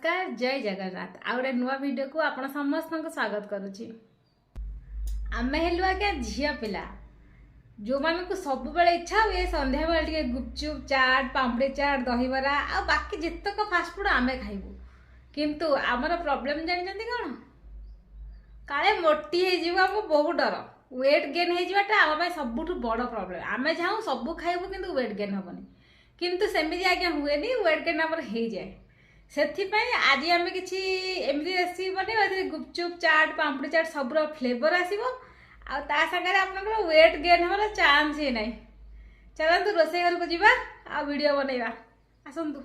नमस्कार जय जगन्नाथ आउ गोटे नुआ वीडियो को आपण समस्त को स्वागत करुच्ची। आमे हेलु आज्ञा झिया पिला जो मान को सब बेले इच्छा हुए संध्या बेले टिके गुपचुप चाट पापड़ी चाट दहीबरा आ बाकी जितक फास्टफुड आमे खाइबू किंतु आमर प्रॉब्लम जानते कौन काले मोटी हो बहुत डर वेट गेन होटा आम सबुठ बड़ प्रॉब्लम आमे चाहूँ सब खाइबू किंतु वेट गेन हेनी किंतु सेमती आज्ञा हुए वेट गेन आमर हो जाए से आज आम कि एमती रेसिपी बनवा गुपचुप चाट पापड़ी चाट सब फ्लेवर आसो आगे आप वेट गेन हमारा चांस ही ना। चलतु रोसे घर को जीवा आ वीडियो बनैबा आसतु।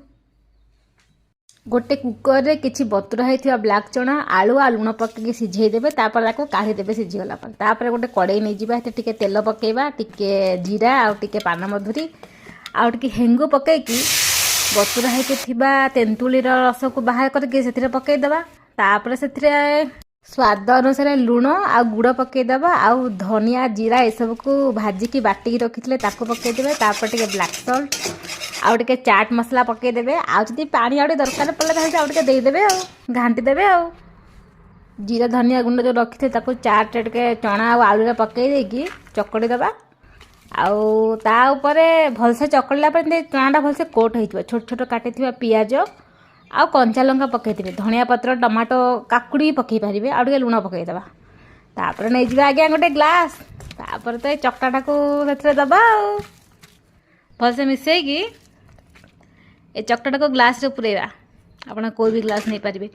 गोटे कुकर रे किछि बतुरा होइथिबा ब्लैक चना आलू आ लुण पकैके सिझेदेबे तापर काढ़ीदेबे सिझीगला तापर गोटे कड़ई नहीं जावा टिके तेल पकेबा टिके जीरा आ टिके पान मधुरी आ टिके हेंगु पकैकी बतुरा होइके थिबा तेंतुलीर रस को बाहर करके से पकईदबा तापर से स्वाद अनुसार लुण आ गुड़ पकईदबा आ धनिया जीरा ये सब को भाजिकी बाटिकी रखी पकईदेवे तापर टिके ब्लैक सॉल्ट आउ टिके चाट मसला पकईदेवे आदि पानी आउ दरकार पड़े आउ टिके देदेवे आ घांटी देवे आ जीरा धनिया गुंड जो रखी थे चाट टिके चना आलू पकई देकी चकड़ी दबा आउ ता उपरे भलसे चकड़ला चनाटा भलसे कोट हो छोट छोट काटी पियाज आ कंचा लंका पकई धनिया पत्र टमाटो काकुड़ी पकई पारे आ लुण पकईदबा तापर नहीं जावा आज्ञा गोटे ग्लास तापर तो चकटाटा को दबा भलसे मिसेकी ए चकटाटा को ग्लास रे पुरेबा आपन कोई भी ग्लास नहीं पारे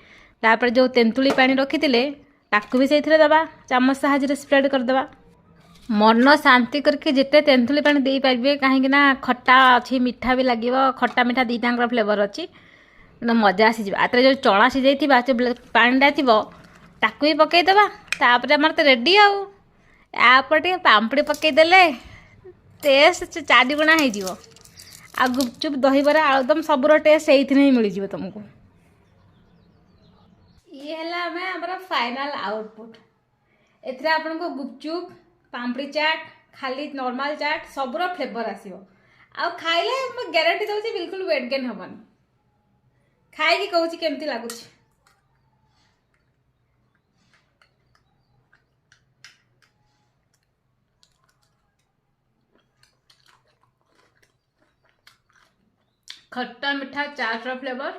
तापर जो तेंतुली पानी रखी ताकू भी से दबा चामच साहाଯ୍य स्प्रेड करदबा मन शांति करके जिते तेंतुली पानी दे पारे कहीं खट्टा अच्छी मीठा भी लगे खट्टा मीठा दीटा फ्लेवर अच्छी मजा आसीज आते जो चना सीझे पानीटा थी ताकू भी पकईदबा तापर आम तो रेडी आपर टे पापड़ी पकईदेले टेस्ट चारिगुणा हो आ गुपचुप दहीबरा आलुदम सबुर टेस्ट ये मिल तुमको ये है फाइनल आउटपुट एथरे आपन को गुपचुप पापड़ी चाट खाली नॉर्मल चाट सबुर फ्लेवर आसो आ खाइले मैं गारंटी दूसरी बिल्कुल वेट गेन हेनी खाई कहूँ केमती लगुच खट्टा मीठा चाट फ्लेवर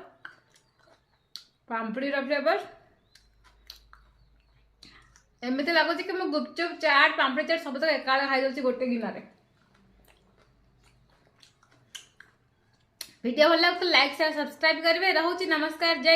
पापड़ी फ्लेवर एमती लगुच कि मैं गुपचुप चाट पापड़ी चाट सब तक एका खाई दूसरी गोटे गिनारे। वीडियो भल लगे तो लाइक शेयर सब्सक्राइब करेंगे। रहूँ नमस्कार जय।